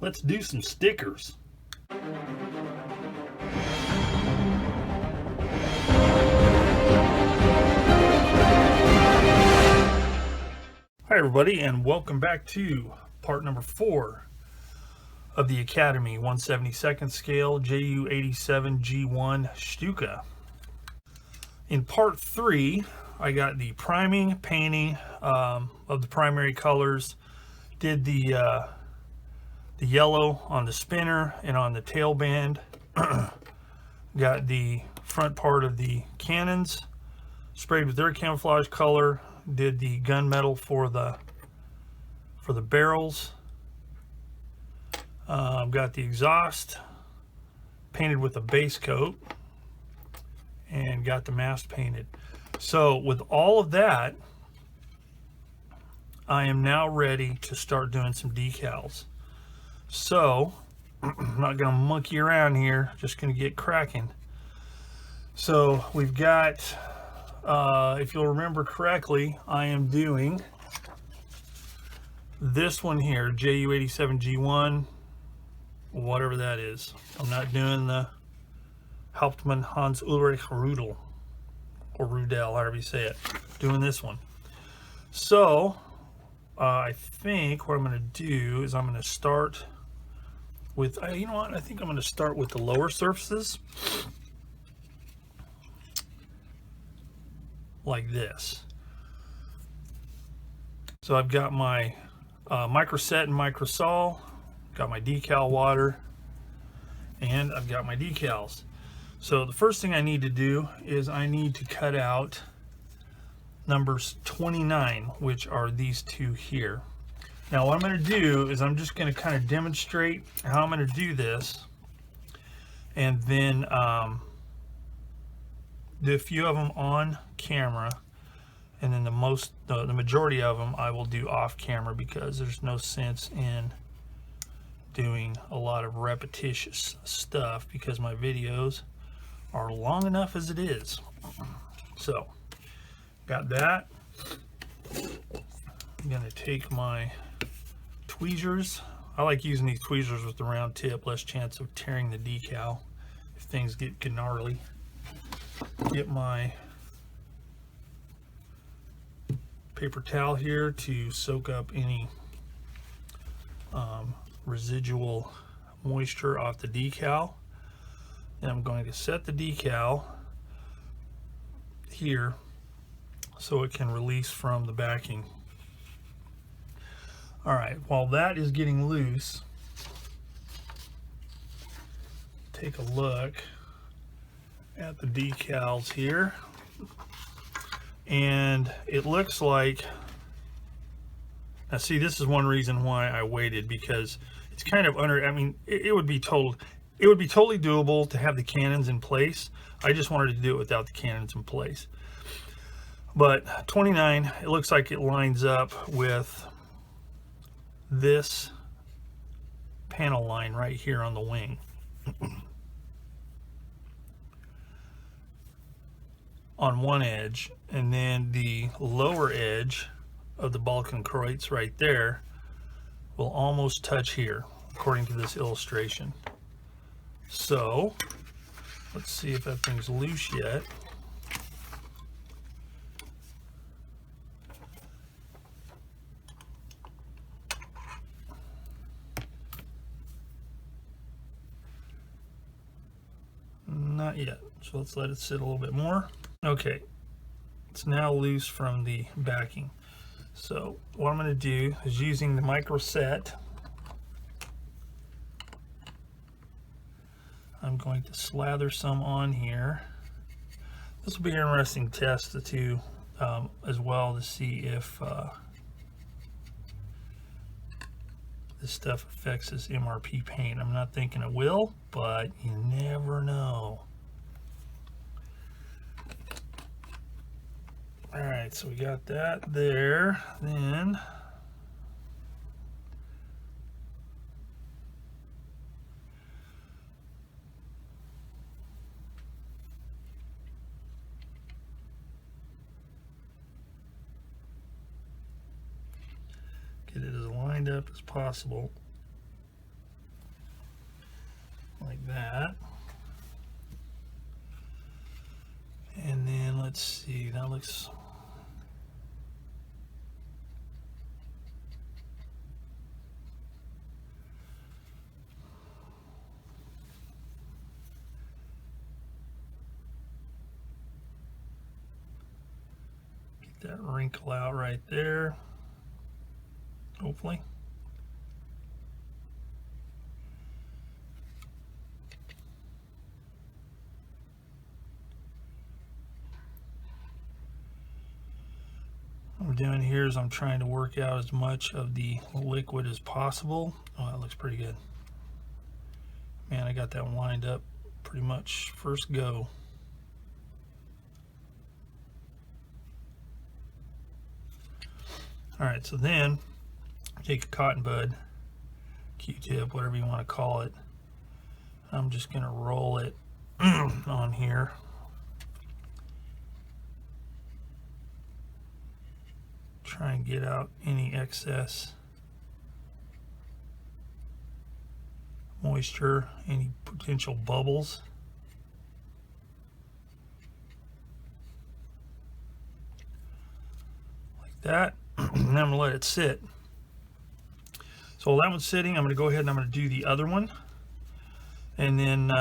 Let's do some stickers. Hi everybody, and welcome back to part number 4 of the Academy 1/72 scale JU87G-1 Stuka. In part 3, I got the priming, painting of the primary colors, did the yellow on the spinner and on the tail band, got the front part of the cannons sprayed with their camouflage color, did the gunmetal for the barrels, got the exhaust painted with a base coat, and got the mast painted. So with all of that, I am now ready to start doing some decals. So I'm not gonna monkey around here, just gonna get cracking. So we've got, if you'll remember correctly, I am doing this one here, JU87G1, whatever that is. I'm not doing the Hauptmann Hans Ulrich Rudel, or Rudel, however you say it. Doing this one. So I think what I'm going to do is I'm going to start with, you know what, I think I'm going to start with the lower surfaces, like this. So I've got my microset and microsol, got my decal water, and I've got my decals. So the first thing I need to do is I need to cut out numbers 29, which are these two here. Now what I'm going to do is I'm just going to kind of demonstrate how I'm going to do this, and then do a few of them on camera, and then the majority of them I will do off camera, because there's no sense in doing a lot of repetitious stuff, because my videos are long enough as it is. So got that. I'm gonna take my tweezers. I like using these tweezers with the round tip, less chance of tearing the decal if things get gnarly. Get my paper towel here to soak up any residual moisture off the decal. Then I'm going to set the decal here so it can release from the backing. All right, while that is getting loose, take a look at the decals here, and it looks like, now see, this is one reason why I waited, because it's kind of under, I mean, it would be totally doable to have the cannons in place. I just wanted to do it without the cannons in place. But 29, it looks like it lines up with this panel line right here on the wing. On one edge, and then the lower edge of the Balkenkreuz right there will almost touch here, according to this illustration. So let's see if that thing's loose yet. Not yet, so let's let it sit a little bit more. Okay, it's now loose from the backing. So what I'm going to do is, using the micro set, I'm going to slather some on here. This will be an interesting test to as well, to see if this stuff affects this MRP paint. I'm not thinking it will, but you never know. All right, so we got that there. Then get it as lined up as possible. looks. Get that wrinkle out right there, hopefully. What I'm doing here is I'm trying to work out as much of the liquid as possible. Oh, that looks pretty good. Man, I got that one lined up pretty much first go. All right, so then take a cotton bud, Q-tip, whatever you want to call it. I'm just going to roll it on here. Try and get out any excess moisture, any potential bubbles. Like that. And I'm going to let it sit. So while that one's sitting, I'm going to go ahead and I'm going to do the other one. And then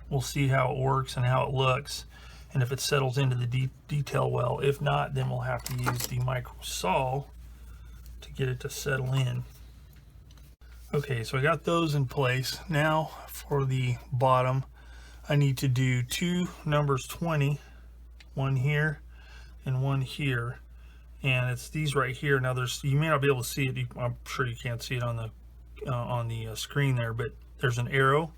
we'll see how it works and how it looks, and if it settles into the detail well. If not, then we'll have to use the micro saw to get it to settle in. Okay, so I got those in place. Now for the bottom, I need to do two numbers 20, one here and one here, and it's these right here. Now you may not be able to see it. I'm sure you can't see it on the screen there, but there's an arrow,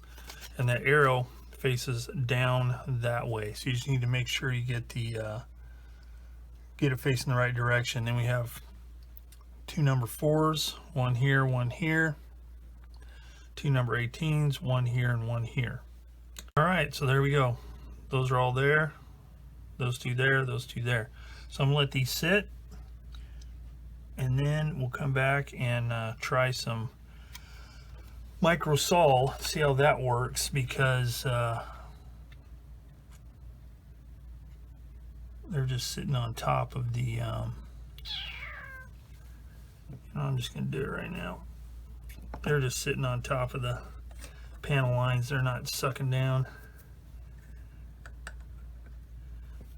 and that arrow faces down that way. So you just need to make sure you get it facing the right direction. Then we have two number 4s, one here, two number 18s, one here and one here. All right, so there we go. Those are all there. Those two there, those two there. So I'm gonna let these sit, and then we'll come back and try some micro saw, see how that works, because they're just sitting on top of the I'm just gonna do it right now. They're just sitting on top of the panel lines. They're not sucking down.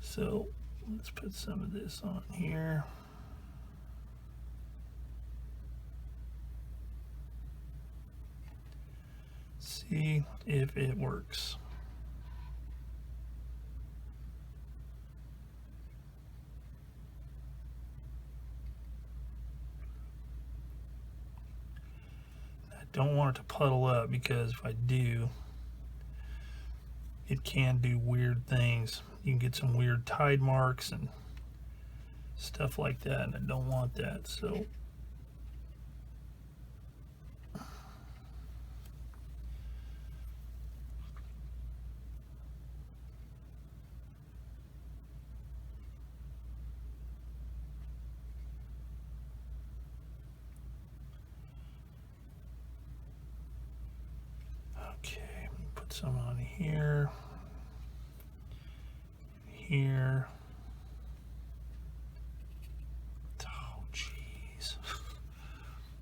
So let's put some of this on here. See if it works. I don't want it to puddle up, because if I do, it can do weird things. You can get some weird tide marks and stuff like that, and I don't want that. So okay, put some on here, here. Oh, jeez.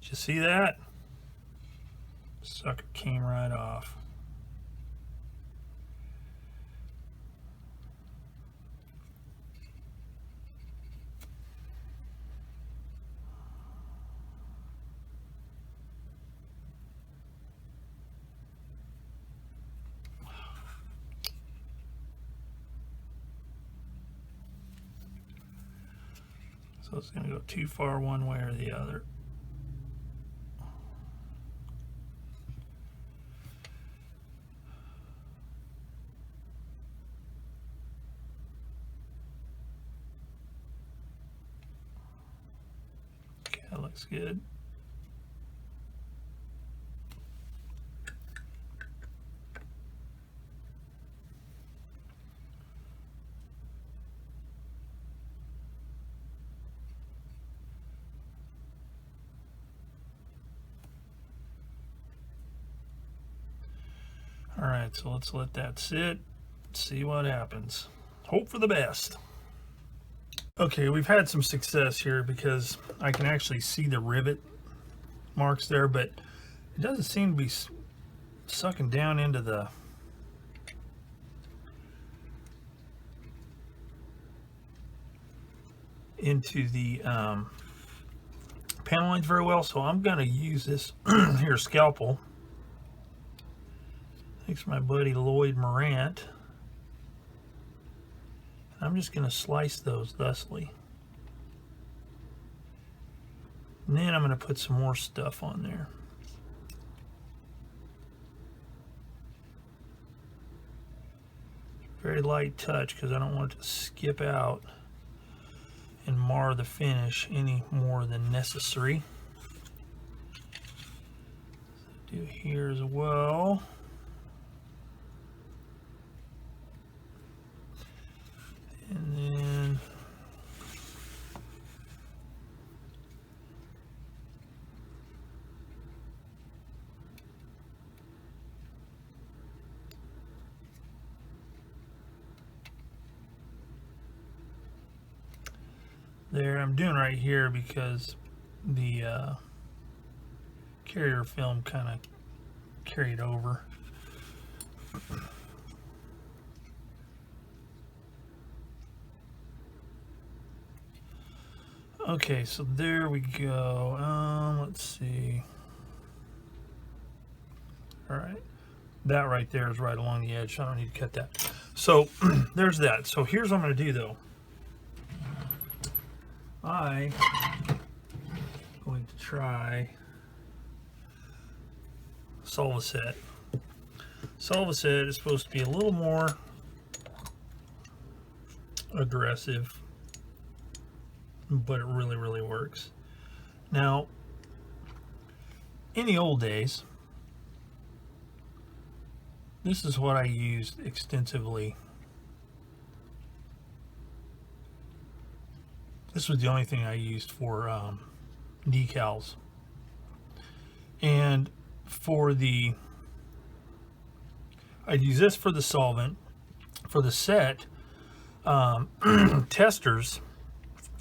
Did you see that? Sucker came right off. So it's going to go too far one way or the other. Okay, that looks good. All right, so let's let that sit, see what happens. Hope for the best. Okay, we've had some success here because I can actually see the rivet marks there, but it doesn't seem to be sucking down into the panel lines very well, so I'm going to use this here scalpel. Thanks to my buddy Lloyd Morant. I'm just going to slice those thusly. And then I'm going to put some more stuff on there. Very light touch because I don't want it to skip out and mar the finish any more than necessary. Do here as well. And then there, I'm doing right here because the carrier film kind of carried over. Okay, so there we go. Let's see. All right, that right there is right along the edge, so I don't need to cut that. So there's that. So here's what I'm going to do though. I'm going to try Solvaset. Solvaset is supposed to be a little more aggressive, but it really, really works. Now, in the old days, this is what I used extensively. This was the only thing I used for decals. And for I'd use this for the solvent. For the set, Testers.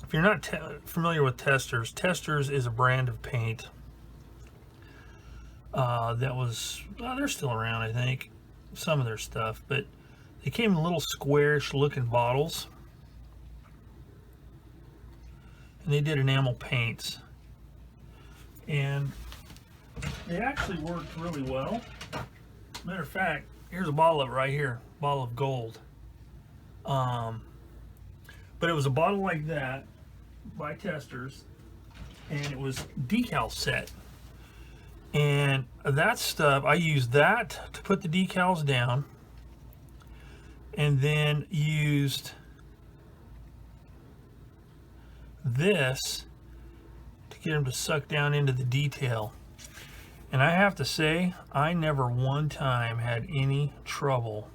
If you're not familiar with Testers, Testers is a brand of paint that was, well, they're still around, I think, some of their stuff, but they came in little squarish looking bottles, and they did enamel paints, and they actually worked really well. Matter of fact, here's a bottle of it right here, bottle of gold. But it was a bottle like that by Testers, and it was decal set. And that stuff, I used that to put the decals down, and then used this to get them to suck down into the detail. And I have to say, I never one time had any trouble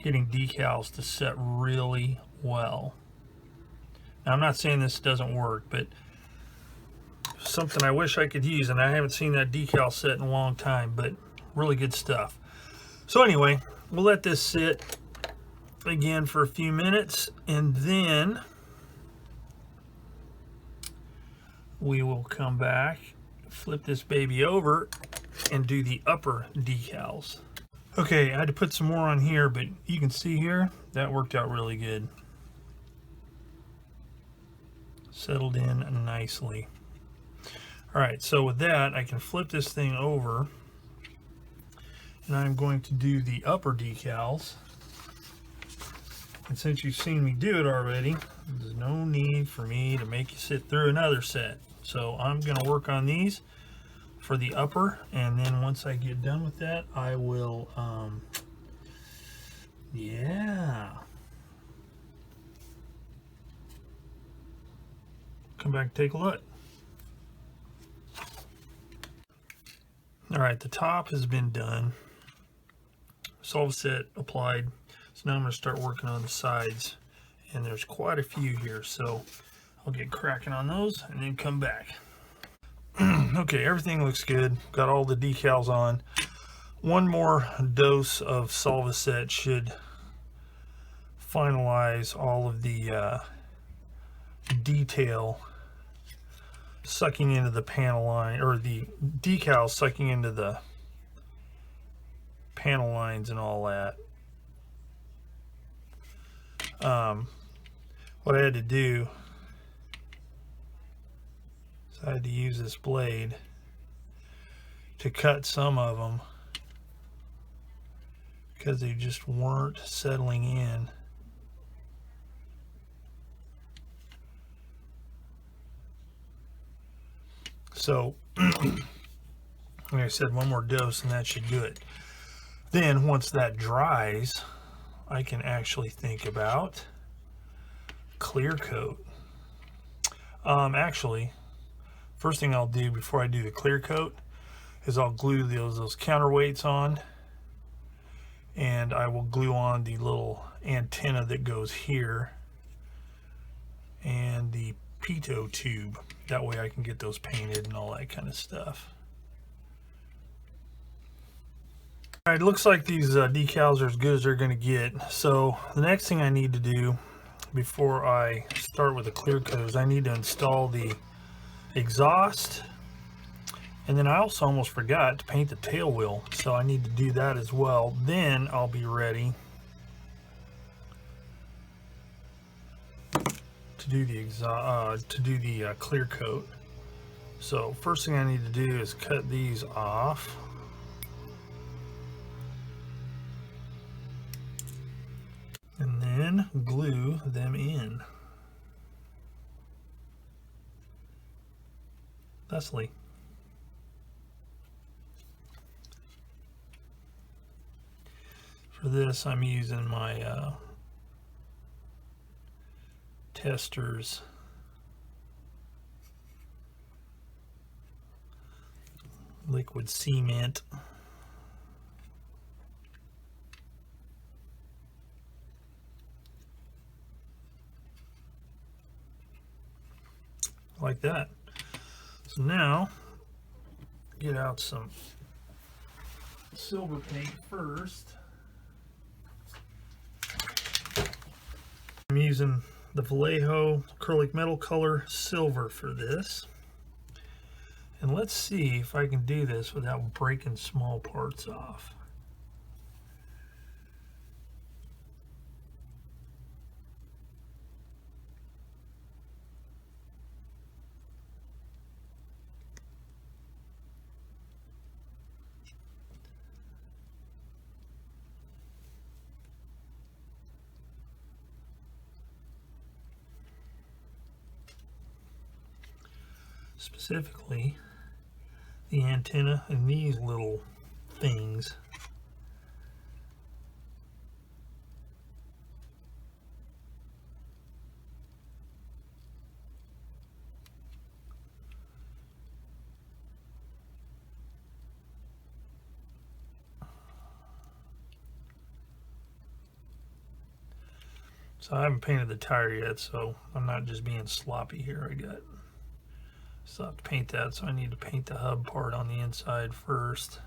getting decals to set really well. Now, I'm not saying this doesn't work, but something I wish I could use, and I haven't seen that decal set in a long time, but really good stuff. So anyway, we'll let this sit again for a few minutes, and then we will come back, flip this baby over, and do the upper decals. Okay, I had to put some more on here, but you can see here, that worked out really good. Settled in nicely. All right, so with that, I can flip this thing over, and I'm going to do the upper decals. And since you've seen me do it already, there's no need for me to make you sit through another set. So I'm going to work on these for the upper, and then once I get done with that, I will, yeah. Come back and take a look. All right, the top has been done. Solvaset applied. So now I'm going to start working on the sides, and there's quite a few here, so I'll get cracking on those and then come back. Okay, everything looks good. Got all the decals on. One more dose of Solvaset should finalize all of the detail sucking into the panel line, or the decal sucking into the panel lines and all that. What I had to do is I had to use this blade to cut some of them because they just weren't settling in. So, like I said, one more dose and that should do it. Then once that dries, I can actually think about clear coat. Actually, first thing I'll do before I do the clear coat is I'll glue those counterweights on, and I will glue on the little antenna that goes here and the pitot tube. That way I can get those painted and all that kind of stuff. All right, it looks like these decals are as good as they're going to get. So the next thing I need to do before I start with the clear coat is I need to install the exhaust, and then I also almost forgot to paint the tail wheel, so I need to do that as well. Then I'll be ready to do the clear coat. So first thing I need to do is cut these off. And then glue them in. Thusly. For this, I'm using my Testors liquid cement. Like that. So now, get out some silver paint first. I'm using the Vallejo acrylic metal color silver for this. And let's see if I can do this without breaking small parts off. Specifically the antenna and these little things. So I haven't painted the tire yet, so I'm not just being sloppy here. Still have to paint that, so I need to paint the hub part on the inside first.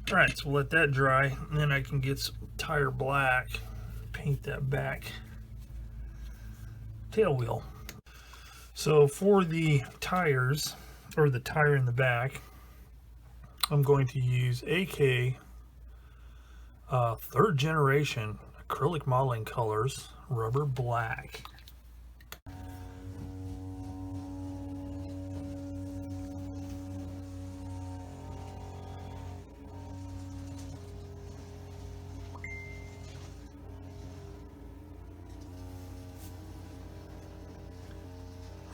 Alright, so we'll let that dry, and then I can get some tire black, paint that back tail wheel. So for the tires, or the tire in the back, I'm going to use AK 3rd generation acrylic modeling colors, rubber black.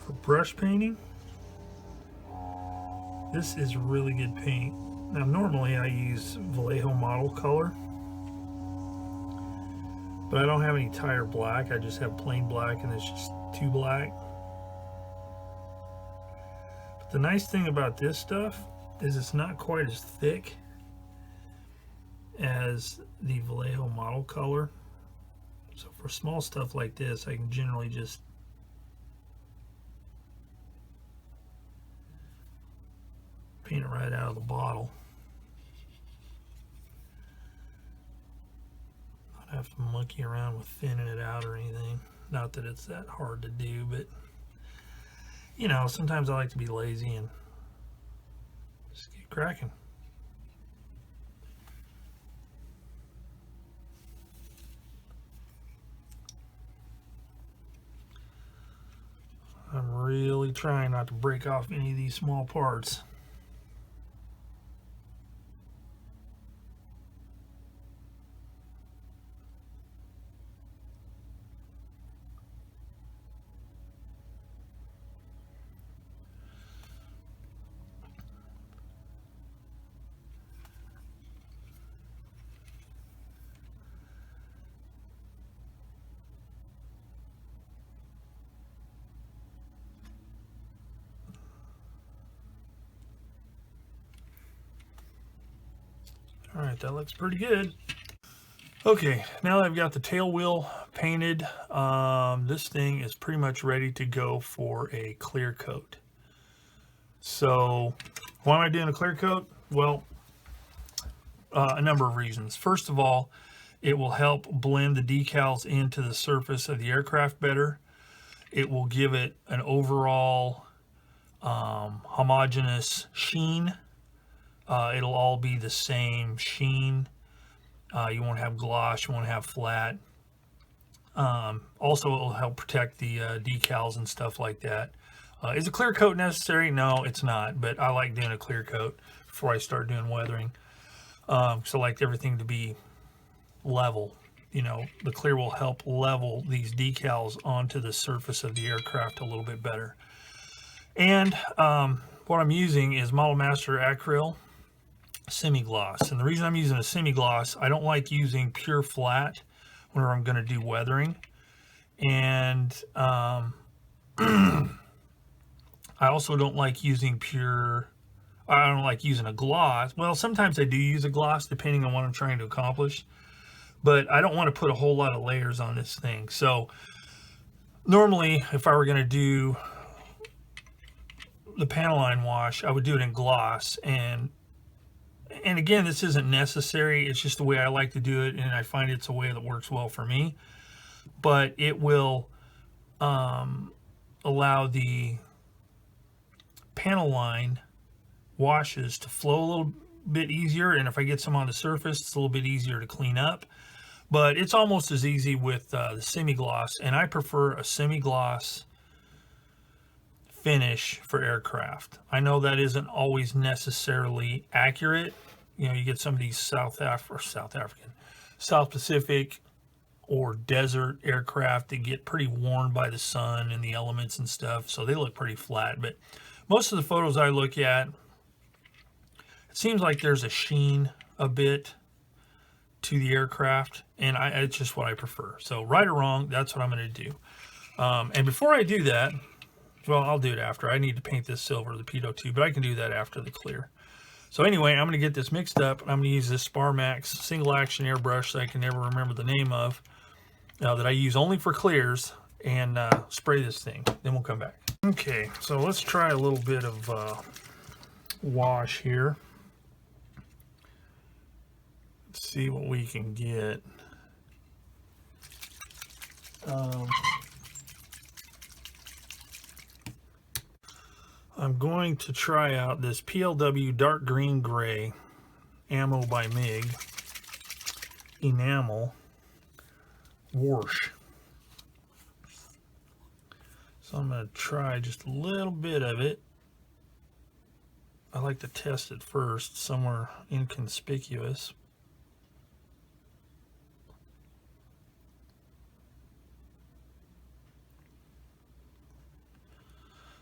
For brush painting, this is really good paint. Now normally I use Vallejo model color, but I don't have any tire black. I just have plain black, and it's just too black. But the nice thing about this stuff is it's not quite as thick as the Vallejo model color. So for small stuff like this, I can generally just paint it right out of the bottle. have to monkey around with thinning it out or anything. Not that it's that hard to do, but you know, sometimes I like to be lazy and just get cracking. I'm really trying not to break off any of these small parts. All right, that looks pretty good. Okay, now that I've got the tail wheel painted, this thing is pretty much ready to go for a clear coat. So why am I doing a clear coat? Well, a number of reasons. First of all, it will help blend the decals into the surface of the aircraft better. It will give it an overall homogeneous sheen. It'll all be the same sheen. You won't have gloss, you won't have flat. Also, it will help protect the decals and stuff like that. Is a clear coat necessary? No, it's not, but I like doing a clear coat before I start doing weathering. So I like everything to be level. You know, the clear will help level these decals onto the surface of the aircraft a little bit better. And what I'm using is Model Master Acryl semi-gloss. And the reason I'm using a semi-gloss, I don't like using pure flat whenever I'm going to do weathering. And I also don't like using I don't like using a gloss. Well, sometimes I do use a gloss depending on what I'm trying to accomplish. But I don't want to put a whole lot of layers on this thing. So normally, if I were going to do the panel line wash, I would do it in gloss. And again, this isn't necessary. It's just the way I like to do it, and I find it's a way that works well for me. But it will allow the panel line washes to flow a little bit easier, and if I get some on the surface, it's a little bit easier to clean up. But it's almost as easy with the semi-gloss, and I prefer a semi-gloss finish for aircraft. I know that isn't always necessarily accurate. You know, you get some of these South Pacific or desert aircraft that get pretty worn by the sun and the elements and stuff, so they look pretty flat. But most of the photos I look at, it seems like there's a sheen a bit to the aircraft, and it's just what I prefer. So right or wrong, that's what I'm going to do. And before I do that, well, I'll do it after. I need to paint this silver, the Pitot 2, but I can do that after the clear. So anyway, I'm going to get this mixed up. I'm going to use this Sparmax single action airbrush that I can never remember the name of, that I use only for clears, and spray this thing. Then we'll come back. Okay, so let's try a little bit of wash here. Let's see what we can get. I'm going to try out this PLW Dark Green Gray Ammo by MIG Enamel Wash. So I'm going to try just a little bit of it. I like to test it first, somewhere inconspicuous.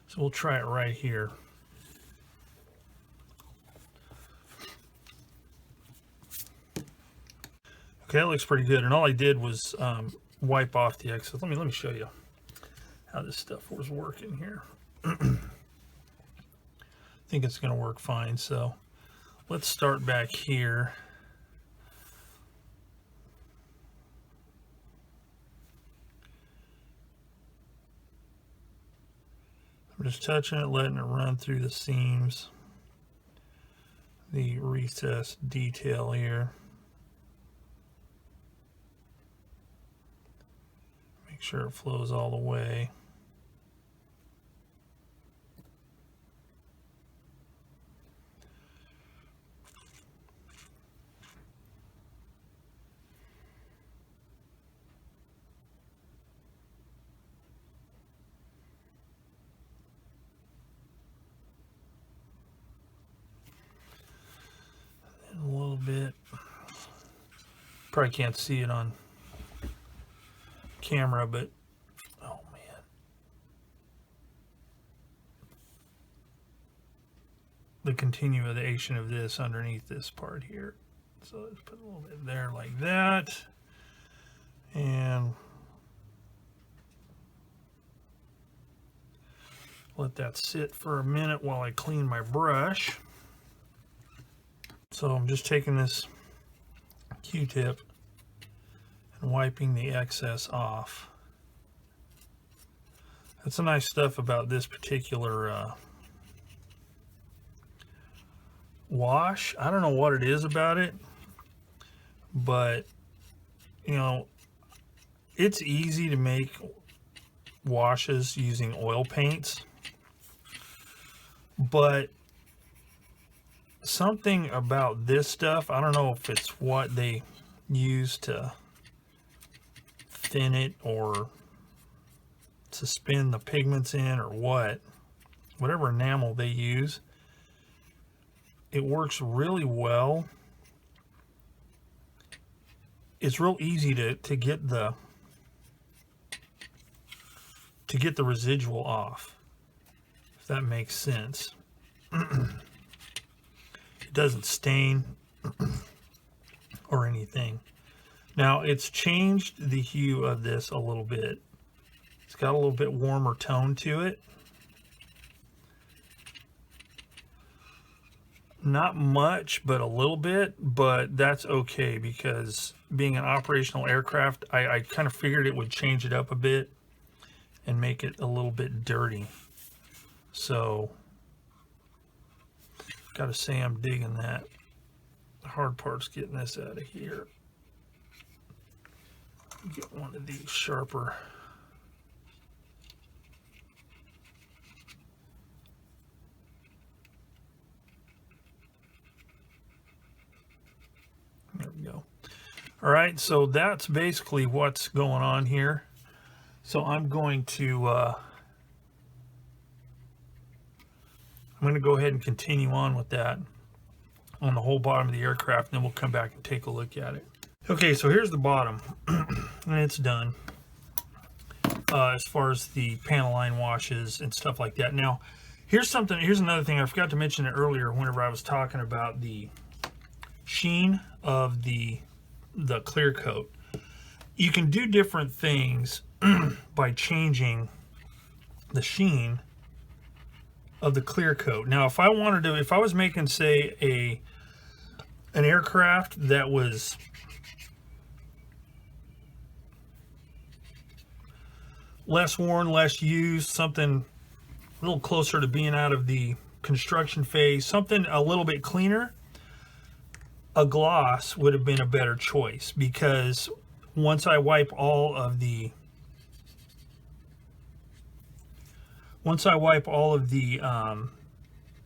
So we'll try it right here. Okay, that looks pretty good. And all I did was wipe off the excess. Let me show you how this stuff was working here. I think it's going to work fine. So let's start back here. I'm just touching it, letting it run through the seams, the recessed detail here. sure it flows all the way. A little bit. Probably can't see it on camera, but oh man. The continuation of this underneath this part here. So let's put a little bit there like that. And let that sit for a minute while I clean my brush. So I'm just taking this Q-tip and wiping the excess off. That's the nice stuff about this particular wash. I don't know what it is about it, but you know, it's easy to make washes using oil paints, but something about this stuff, I don't know if it's what they use to thin it or suspend the pigments in or whatever enamel they use, it works really well. It's real easy to get the residual off, if that makes sense. It doesn't stain or anything. Now it's changed the hue of this a little bit. It's got a little bit warmer tone to it. Not much, but a little bit, but that's okay, because being an operational aircraft, I kind of figured it would change it up a bit and make it a little bit dirty. So gotta say, I'm digging that. The hard part's getting this out of here. Get one of these sharper. There we go. All right, so that's basically what's going on here. So I'm going to go ahead and continue on with that on the whole bottom of the aircraft, and then we'll come back and take a look at it. Okay, so here's the bottom, and it's done as far as the panel line washes and stuff like that. Now, here's another thing I forgot to mention it earlier whenever I was talking about the sheen of the clear coat. You can do different things by changing the sheen of the clear coat. Now, if I was making, say, an aircraft that was less worn, less used, something a little closer to being out of the construction phase, something a little bit cleaner, a gloss would have been a better choice, because once I wipe all of the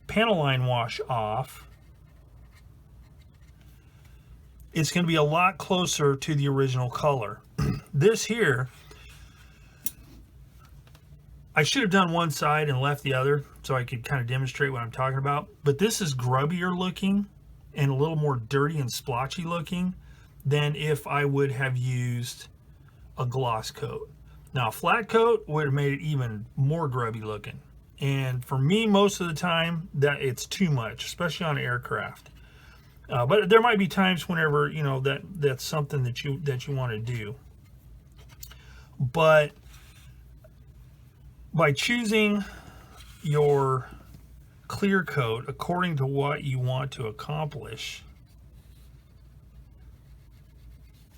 panel line wash off, it's going to be a lot closer to the original color. This here, I should have done one side and left the other so I could kind of demonstrate what I'm talking about, but this is grubbier looking and a little more dirty and splotchy looking than if I would have used a gloss coat. Now, a flat coat would have made it even more grubby looking. And for me, most of the time, that it's too much, especially on aircraft. But there might be times whenever, you know, that's something that you want to do. But by choosing your clear coat according to what you want to accomplish,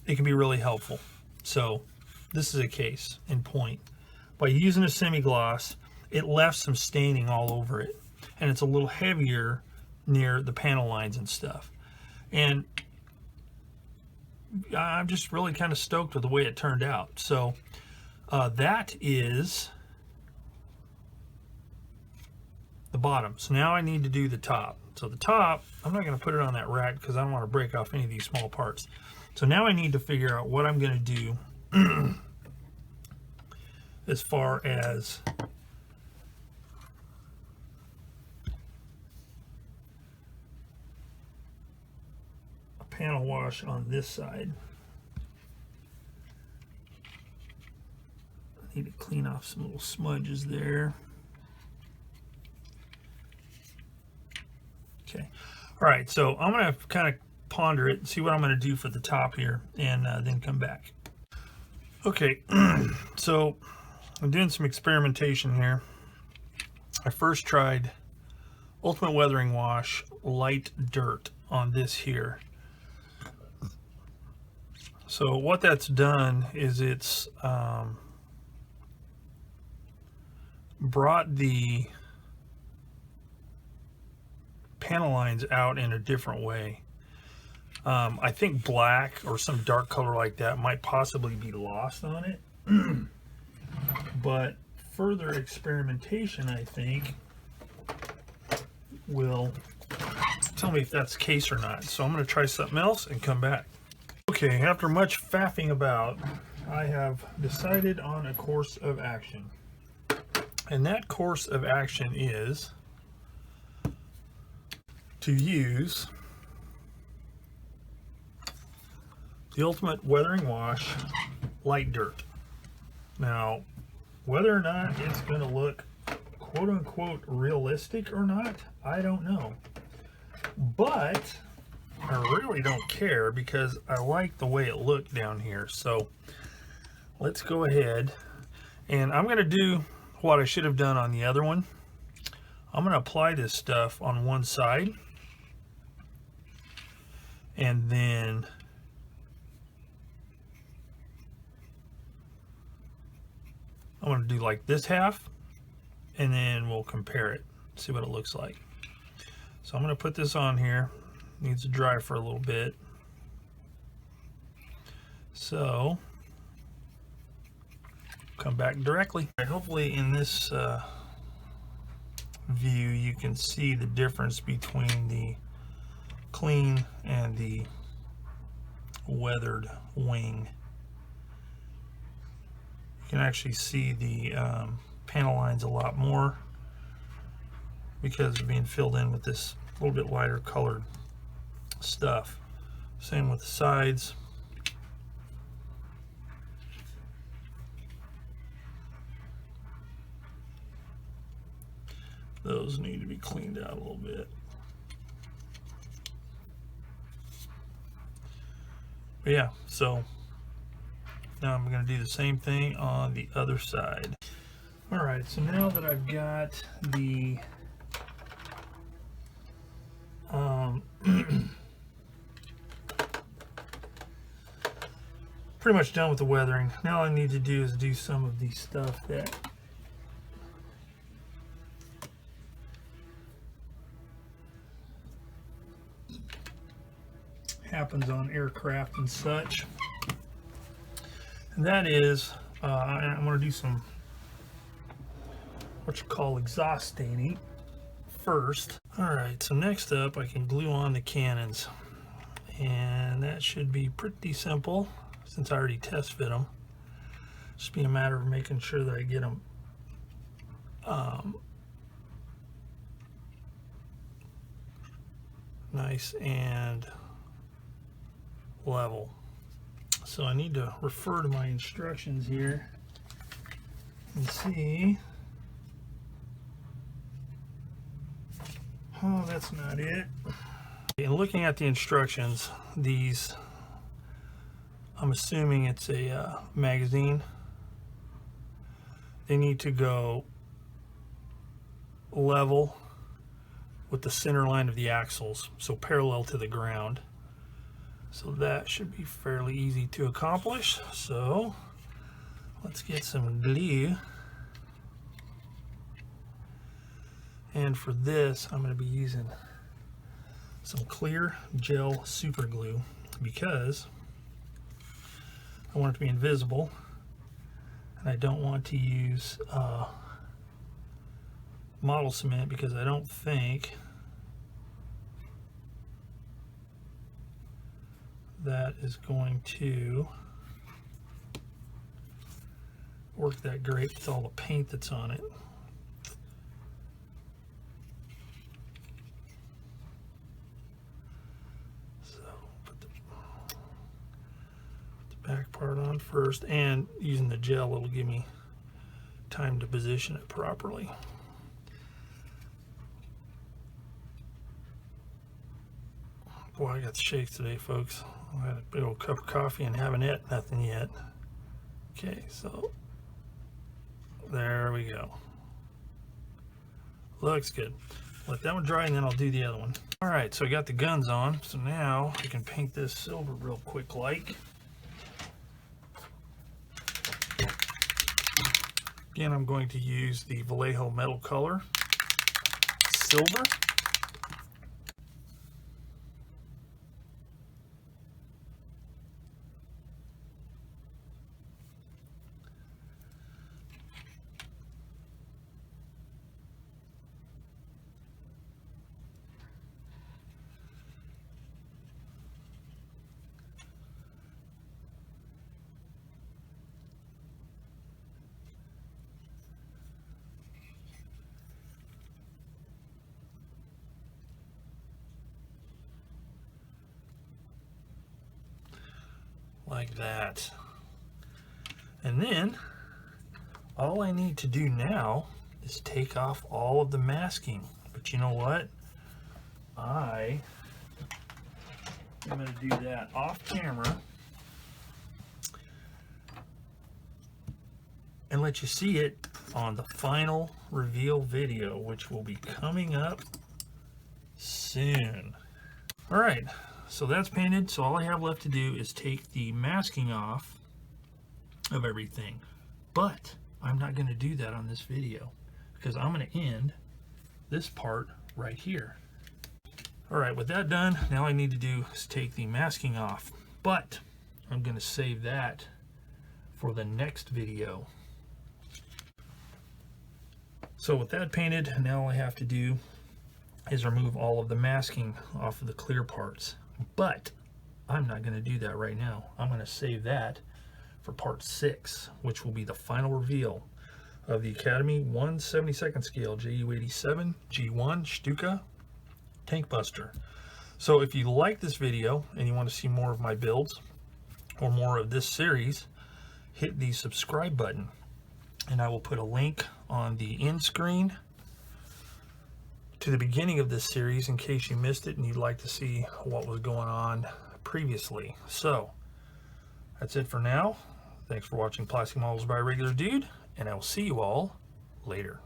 it can be really helpful. So this is a case in point. By using a semi-gloss, it left some staining all over it, and it's a little heavier near the panel lines and stuff. And I'm just really kind of stoked with the way it turned out. So That is the bottom. So now I need to do the top. So the top, I'm not going to put it on that rack because I don't want to break off any of these small parts. So now I need to figure out what I'm going to do as far as a panel wash on this side. I need to clean off some little smudges there. Okay. All right, so I'm going to kind of ponder it and see what I'm going to do for the top here, and then come back. Okay, so I'm doing some experimentation here. I first tried Ultimate Weathering Wash Light Dirt on this here. So what that's done is it's brought the panel lines out in a different way. I think black or some dark color like that might possibly be lost on it. But further experimentation, I think, will tell me if that's the case or not. So I'm going to try something else and come back. Okay, after much faffing about, I have decided on a course of action. And that course of action is to use the Ultimate Weathering Wash Light Dirt. Now, whether or not it's going to look quote-unquote realistic or not, I don't know. But I really don't care because I like the way it looked down here. So let's go ahead, and I'm going to do what I should have done on the other one. I'm going to apply this stuff on one side, and then I'm going to do like this half, and then we'll compare it, see what it looks like. So I'm going to put this on here. Needs to dry for a little bit. So come back directly. Hopefully in this view you can see the difference between the clean and the weathered wing. You can actually see the panel lines a lot more because of being filled in with this little bit lighter colored stuff. Same with the sides. Those need to be cleaned out a little bit. But yeah, so now I'm going to do the same thing on the other side. All right, so now that I've got the pretty much done with the weathering, now all I need to do is do some of the stuff that happens on aircraft and such. And that is, I'm going to do some what you call exhaust staining first. Alright, so next up I can glue on the cannons. And that should be pretty simple since I already test fit them. Just be a matter of making sure that I get them nice and level. So I need to refer to my instructions here and see. Oh, that's not it. In looking at the instructions, these, I'm assuming it's a magazine. They need to go level with the center line of the axles, so parallel to the ground. So that should be fairly easy to accomplish. So let's get some glue. And for this, I'm going to be using some clear gel super glue because I want it to be invisible. And I don't want to use model cement because I don't think that is going to work that great with all the paint that's on it. So put the back part on first, and using the gel, it'll give me time to position it properly. Boy, I got the shakes today, folks. I had a big old cup of coffee and haven't ate nothing yet. Okay, so there we go. Looks good. Let that one dry and then I'll do the other one. All right, so I got the guns on. So now I can paint this silver real quick like. Again, I'm going to use the Vallejo metal color, silver. Like that. And then all I need to do now is take off all of the masking. But you know what? I am going to do that off camera and let you see it on the final reveal video, which will be coming up soon. All right. So that's painted, so all I have left to do is take the masking off of everything. But I'm not going to do that on this video because I'm going to end this part right here. All right, with that done, now I need to do is take the masking off. But I'm going to save that for the next video. So with that painted, now all I have to do is remove all of the masking off of the clear parts. But I'm not going to do that right now. I'm going to save that for part 6, which will be the final reveal of the Academy 1/72 scale JU87G-1 Stuka tank buster. So if you like this video and you want to see more of my builds or more of this series, hit the subscribe button, and I will put a link on the end screen to the beginning of this series in case you missed it and you'd like to see what was going on previously. So that's it for now. Thanks for watching Plastic Models by a Regular Dude, and I will see you all later.